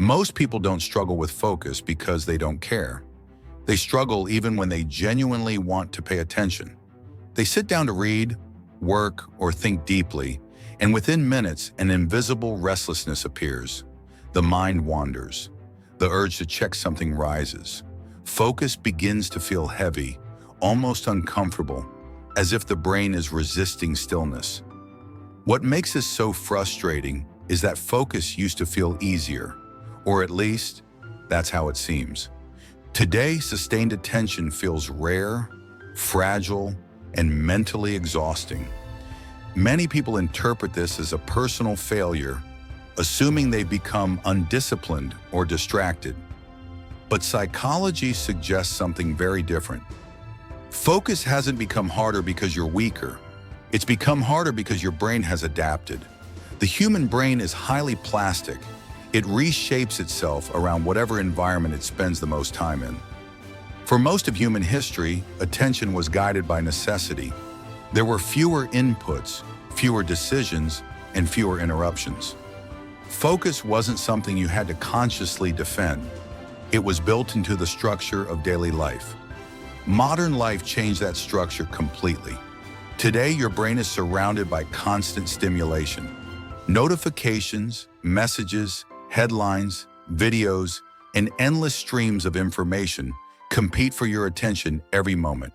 Most people don't struggle with focus because they don't care. They struggle even when they genuinely want to pay attention. They sit down to read, work, or think deeply, and within minutes, an invisible restlessness appears. The mind wanders. The urge to check something rises. Focus begins to feel heavy, almost uncomfortable, as if the brain is resisting stillness. What makes this so frustrating is that focus used to feel easier, or at least, that's how it seems. Today, sustained attention feels rare, fragile, and mentally exhausting. Many people interpret this as a personal failure, assuming they've become undisciplined or distracted. But psychology suggests something very different. Focus hasn't become harder because you're weaker. It's become harder because your brain has adapted. The human brain is highly plastic. It reshapes itself around whatever environment it spends the most time in. For most of human history, attention was guided by necessity. There were fewer inputs, fewer decisions, and fewer interruptions. Focus wasn't something you had to consciously defend. It was built into the structure of daily life. Modern life changed that structure completely. Today, your brain is surrounded by constant stimulation. Notifications, messages, headlines, videos, and endless streams of information compete for your attention every moment.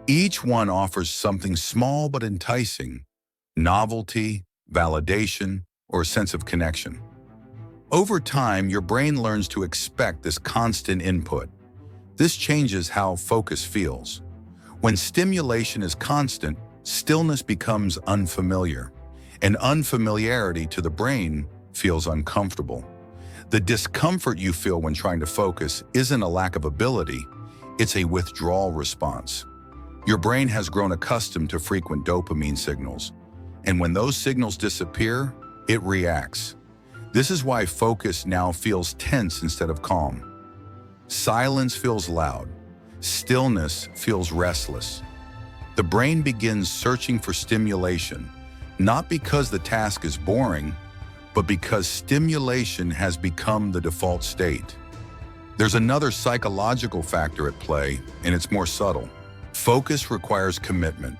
Each one offers something small but enticing: novelty, validation, or a sense of connection. Over time, your brain learns to expect this constant input. This changes how focus feels. When stimulation is constant, stillness becomes unfamiliar, and unfamiliarity to the brain feels uncomfortable. The discomfort you feel when trying to focus isn't a lack of ability, it's a withdrawal response. Your brain has grown accustomed to frequent dopamine signals, and when those signals disappear, it reacts. This is why focus now feels tense instead of calm. Silence feels loud. Stillness feels restless. The brain begins searching for stimulation, not because the task is boring, but because stimulation has become the default state. There's another psychological factor at play, and it's more subtle. Focus requires commitment.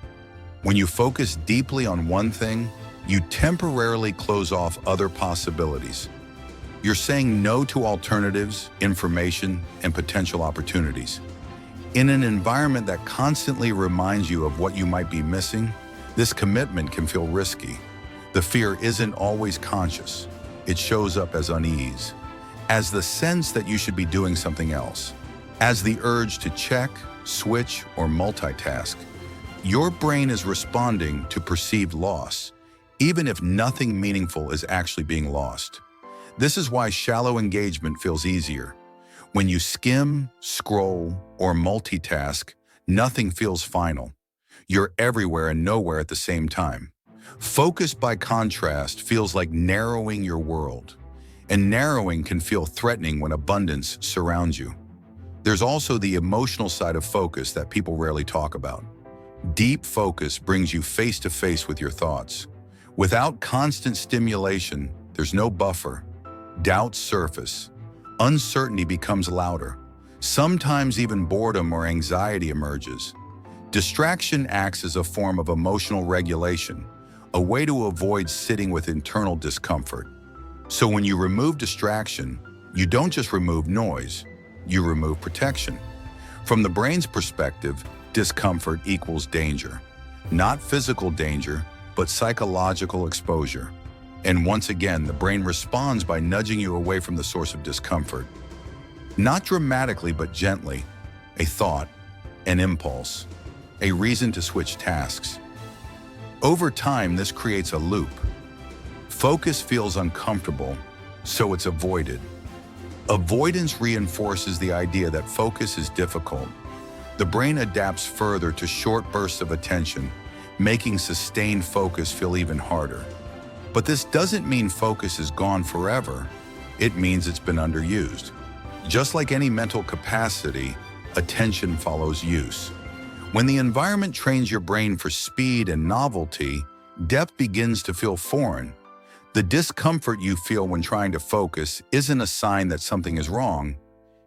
When you focus deeply on one thing, you temporarily close off other possibilities. You're saying no to alternatives, information, and potential opportunities. In an environment that constantly reminds you of what you might be missing, this commitment can feel risky. The fear isn't always conscious. It shows up as unease, as the sense that you should be doing something else, as the urge to check, switch, or multitask. Your brain is responding to perceived loss, even if nothing meaningful is actually being lost. This is why shallow engagement feels easier. When you skim, scroll, or multitask, nothing feels final. You're everywhere and nowhere at the same time. Focus, by contrast, feels like narrowing your world. And narrowing can feel threatening when abundance surrounds you. There's also the emotional side of focus that people rarely talk about. Deep focus brings you face to face with your thoughts. Without constant stimulation, there's no buffer. Doubts surface. Uncertainty becomes louder. Sometimes even boredom or anxiety emerges. Distraction acts as a form of emotional regulation, a way to avoid sitting with internal discomfort. So when you remove distraction, you don't just remove noise, you remove protection. From the brain's perspective, discomfort equals danger. Not physical danger, but psychological exposure. And once again, the brain responds by nudging you away from the source of discomfort. Not dramatically, but gently. A thought, an impulse, a reason to switch tasks. Over time, this creates a loop. Focus feels uncomfortable, so it's avoided. Avoidance reinforces the idea that focus is difficult. The brain adapts further to short bursts of attention, making sustained focus feel even harder. But this doesn't mean focus is gone forever. It means it's been underused. Just like any mental capacity, attention follows use. When the environment trains your brain for speed and novelty, depth begins to feel foreign. The discomfort you feel when trying to focus isn't a sign that something is wrong.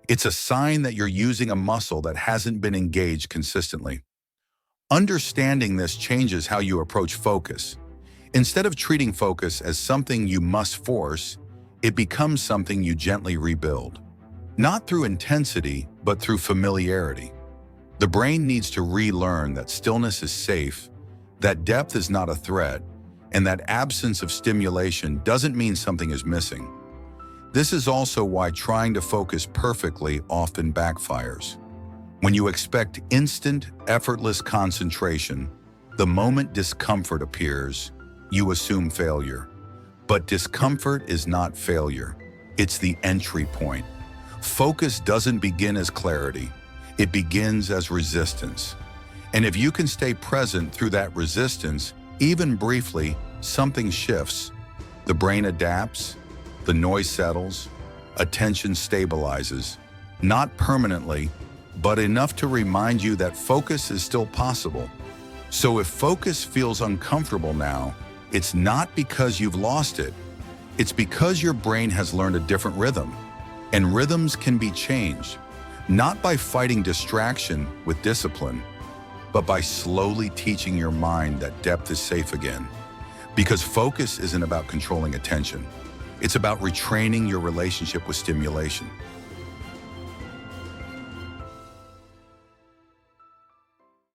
It's a sign that you're using a muscle that hasn't been engaged consistently. Understanding this changes how you approach focus. Instead of treating focus as something you must force, it becomes something you gently rebuild. Not through intensity, but through familiarity. The brain needs to relearn that stillness is safe, that depth is not a threat, and that absence of stimulation doesn't mean something is missing. This is also why trying to focus perfectly often backfires. When you expect instant, effortless concentration, the moment discomfort appears, you assume failure. But discomfort is not failure. It's the entry point. Focus doesn't begin as clarity. It begins as resistance. And if you can stay present through that resistance, even briefly, something shifts. The brain adapts, the noise settles, attention stabilizes. Not permanently, but enough to remind you that focus is still possible. So if focus feels uncomfortable now, it's not because you've lost it. It's because your brain has learned a different rhythm. And rhythms can be changed, not by fighting distraction with discipline, but by slowly teaching your mind that depth is safe again. Because focus isn't about controlling attention. It's about retraining your relationship with stimulation.